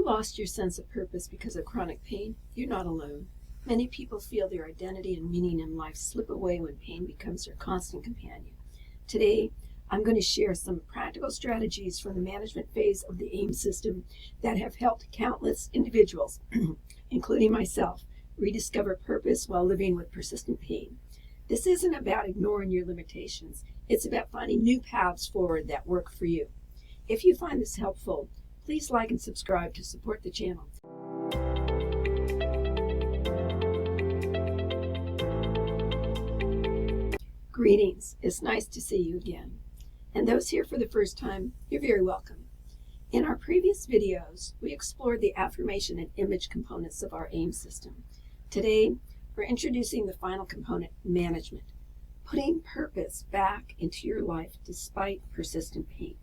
you lost your sense of purpose because of chronic pain, you're not alone. Many people feel their identity and meaning in life slip away when pain becomes their constant companion. Today, I'm going to share some practical strategies from the management phase of the AIM system that have helped countless individuals, including myself, rediscover purpose while living with persistent pain. This isn't about ignoring your limitations. It's about finding new paths forward that work for you. If you find this helpful, please like and subscribe to support the channel. Greetings. It's nice to see you again. And those here for the first time, you're very welcome. In our previous videos, we explored the affirmation and image components of our AIM system. Today, we're introducing the final component, management, putting purpose back into your life despite persistent pain.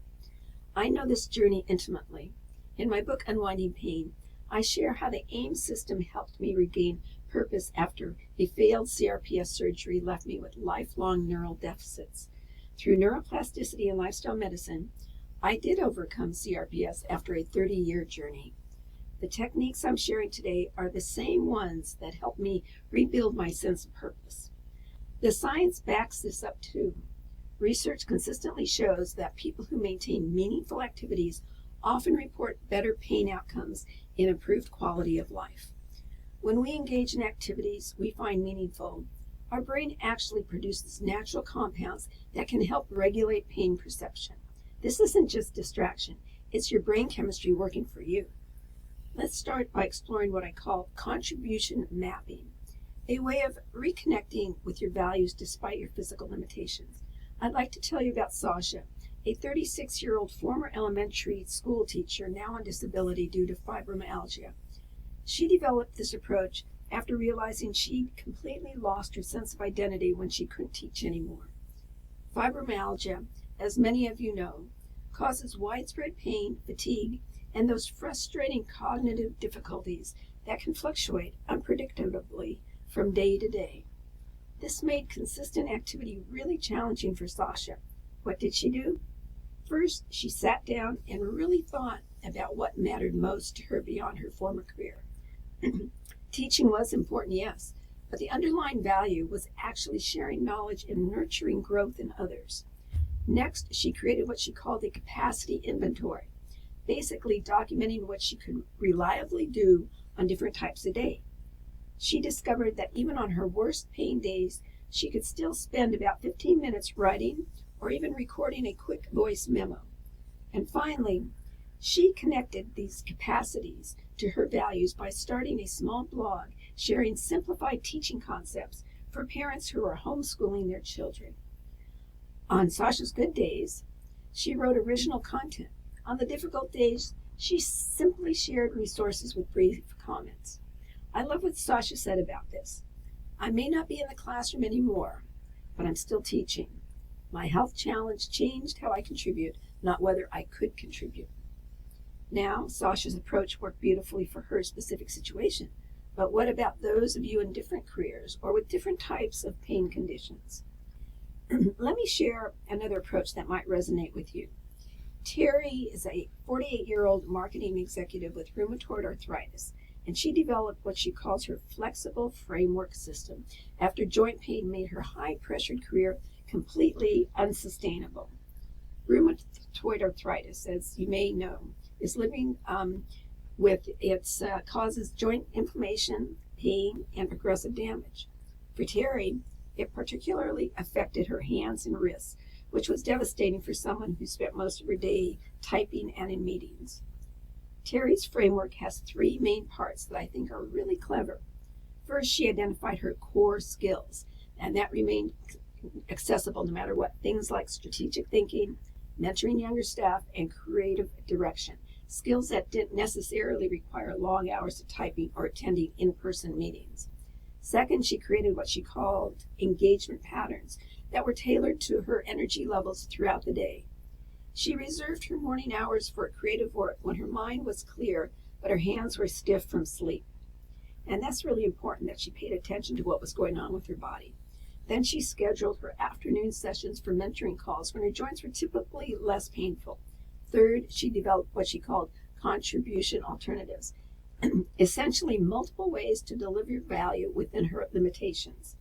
I know this journey intimately. In my book, Unwinding Pain, I share how the AIM system helped me regain purpose after a failed CRPS surgery left me with lifelong neural deficits. Through neuroplasticity and lifestyle medicine, I did overcome CRPS after a 30-year journey. The techniques I'm sharing today are the same ones that helped me rebuild my sense of purpose. The science backs this up too. Research consistently shows that people who maintain meaningful activities often report better pain outcomes and improved quality of life. When we engage in activities we find meaningful, our brain actually produces natural compounds that can help regulate pain perception. This isn't just distraction, it's your brain chemistry working for you. Let's start by exploring what I call contribution mapping, a way of reconnecting with your values despite your physical limitations. I'd like to tell you about Sasha, a 36-year-old former elementary school teacher now on disability due to fibromyalgia. She developed this approach after realizing she'd completely lost her sense of identity when she couldn't teach anymore. Fibromyalgia, as many of you know, causes widespread pain, fatigue, and those frustrating cognitive difficulties that can fluctuate unpredictably from day to day. This made consistent activity really challenging for Sasha. What did she do? First, she sat down and really thought about what mattered most to her beyond her former career. Teaching was important, yes, but the underlying value was actually sharing knowledge and nurturing growth in others. Next, she created what she called a capacity inventory, basically documenting what she could reliably do on different types of day. She discovered that even on her worst pain days, she could still spend about 15 minutes writing or even recording a quick voice memo. And finally, she connected these capacities to her values by starting a small blog sharing simplified teaching concepts for parents who are homeschooling their children. On Sasha's good days, she wrote original content. On the difficult days, she simply shared resources with brief comments. I love what Sasha said about this. I may not be in the classroom anymore, but I'm still teaching. My health challenge changed how I contribute, not whether I could contribute. Now, Sasha's approach worked beautifully for her specific situation, but what about those of you in different careers or with different types of pain conditions? Let me share another approach that might resonate with you. Terry is a 48-year-old marketing executive with rheumatoid arthritis, and she developed what she calls her flexible framework system after joint pain made her high-pressured career completely unsustainable. Rheumatoid arthritis, as you may know, is living with its causes joint inflammation, pain, and progressive damage. For Terry, it particularly affected her hands and wrists, which was devastating for someone who spent most of her day typing and in meetings. Terry's framework has three main parts that I think are really clever. First, she identified her core skills, and that remained accessible no matter what. Things like strategic thinking, mentoring younger staff, and creative direction. Skills that didn't necessarily require long hours of typing or attending in-person meetings. Second, she created what she called engagement patterns that were tailored to her energy levels throughout the day. She reserved her morning hours for creative work when her mind was clear, but her hands were stiff from sleep. And that's really important that she paid attention to what was going on with her body. Then she scheduled her afternoon sessions for mentoring calls when her joints were typically less painful. Third, she developed what she called contribution alternatives, essentially multiple ways to deliver value within her limitations.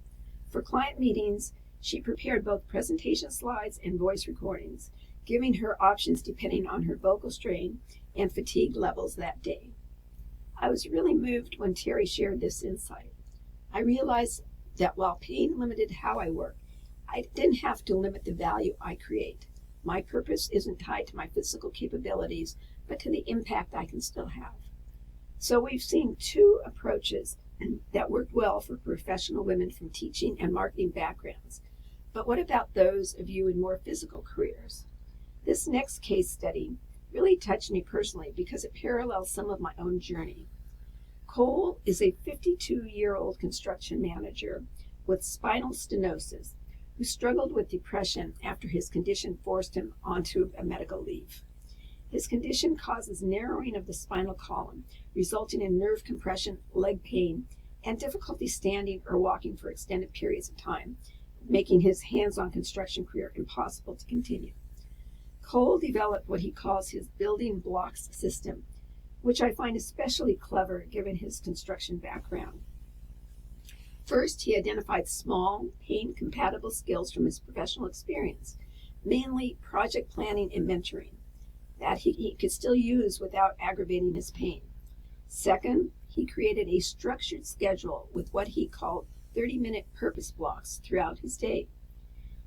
For client meetings, she prepared both presentation slides and voice recordings, giving her options depending on her vocal strain and fatigue levels that day. I was really moved when Terry shared this insight. I realized that while pain limited how I work, I didn't have to limit the value I create. My purpose isn't tied to my physical capabilities, but to the impact I can still have. So we've seen two approaches that worked well for professional women from teaching and marketing backgrounds. But what about those of you in more physical careers? This next case study really touched me personally because it parallels some of my own journey. Cole is a 52-year-old construction manager with spinal stenosis who struggled with depression after his condition forced him onto a medical leave. His condition causes narrowing of the spinal column, resulting in nerve compression, leg pain, and difficulty standing or walking for extended periods of time, making his hands-on construction career impossible to continue. Cole developed what he calls his building blocks system, which I find especially clever given his construction background. First, he identified small, pain-compatible skills from his professional experience, mainly project planning and mentoring, that he could still use without aggravating his pain. Second, he created a structured schedule with what he called 30-minute purpose blocks throughout his day.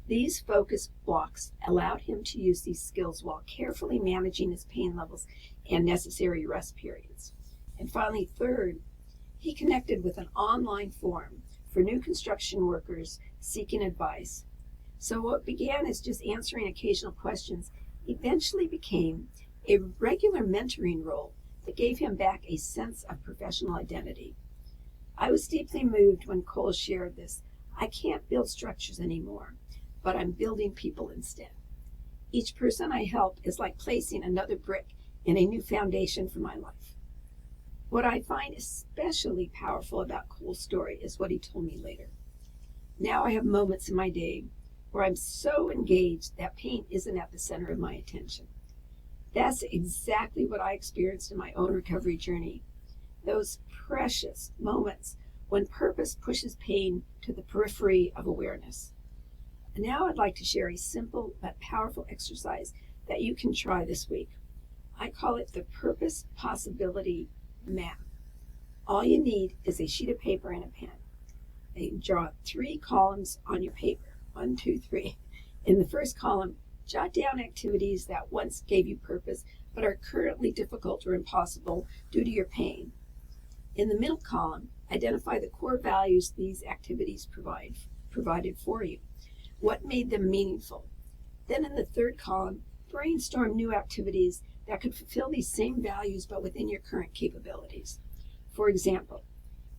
These focus blocks allowed him to use these skills while carefully managing his pain levels and necessary rest periods. And finally, third, he connected with an online forum for new construction workers seeking advice. So what began as just answering occasional questions eventually became a regular mentoring role that gave him back a sense of professional identity. I was deeply moved when Cole shared this. I can't build structures anymore, but I'm building people instead. Each person I help is like placing another brick in a new foundation for my life. What I find especially powerful about Cole's story is what he told me later. Now I have moments in my day where I'm so engaged that pain isn't at the center of my attention. That's exactly what I experienced in my own recovery journey. Those precious moments when purpose pushes pain to the periphery of awareness. And now I'd like to share a simple but powerful exercise that you can try this week. I call it the Purpose Possibility Map. All you need is a sheet of paper and a pen. And draw 3 columns on your paper. 1, 2, 3. In the first column, jot down activities that once gave you purpose but are currently difficult or impossible due to your pain. In the middle column, identify the core values these activities provided for you. What made them meaningful? Then in the third column, brainstorm new activities that could fulfill these same values but within your current capabilities. For example,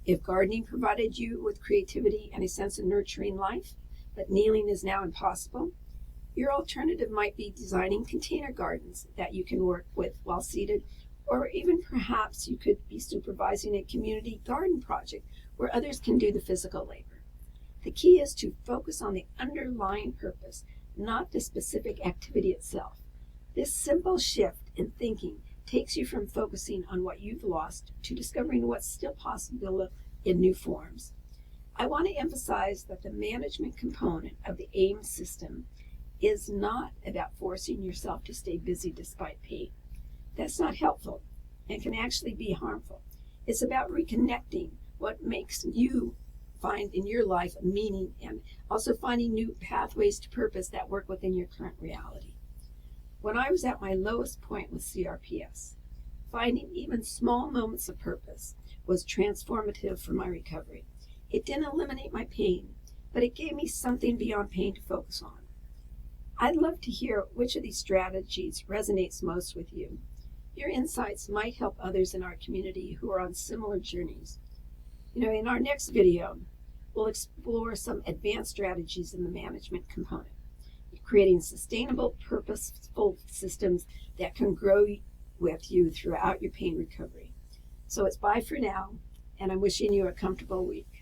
if gardening provided you with creativity and a sense of nurturing life, but kneeling is now impossible, your alternative might be designing container gardens that you can work with while seated, or even perhaps you could be supervising a community garden project where others can do the physical labor. The key is to focus on the underlying purpose, not the specific activity itself. This simple shift in thinking takes you from focusing on what you've lost to discovering what's still possible in new forms. I want to emphasize that the management component of the AIM system is not about forcing yourself to stay busy despite pain. That's not helpful and can actually be harmful. It's about reconnecting what makes you find in your life meaning and also finding new pathways to purpose that work within your current reality. When I was at my lowest point with CRPS, finding even small moments of purpose was transformative for my recovery. It didn't eliminate my pain, but it gave me something beyond pain to focus on. I'd love to hear which of these strategies resonates most with you. Your insights might help others in our community who are on similar journeys. In our next video, we'll explore some advanced strategies in the management component, creating sustainable, purposeful systems that can grow with you throughout your pain recovery. So it's bye for now, and I'm wishing you a comfortable week.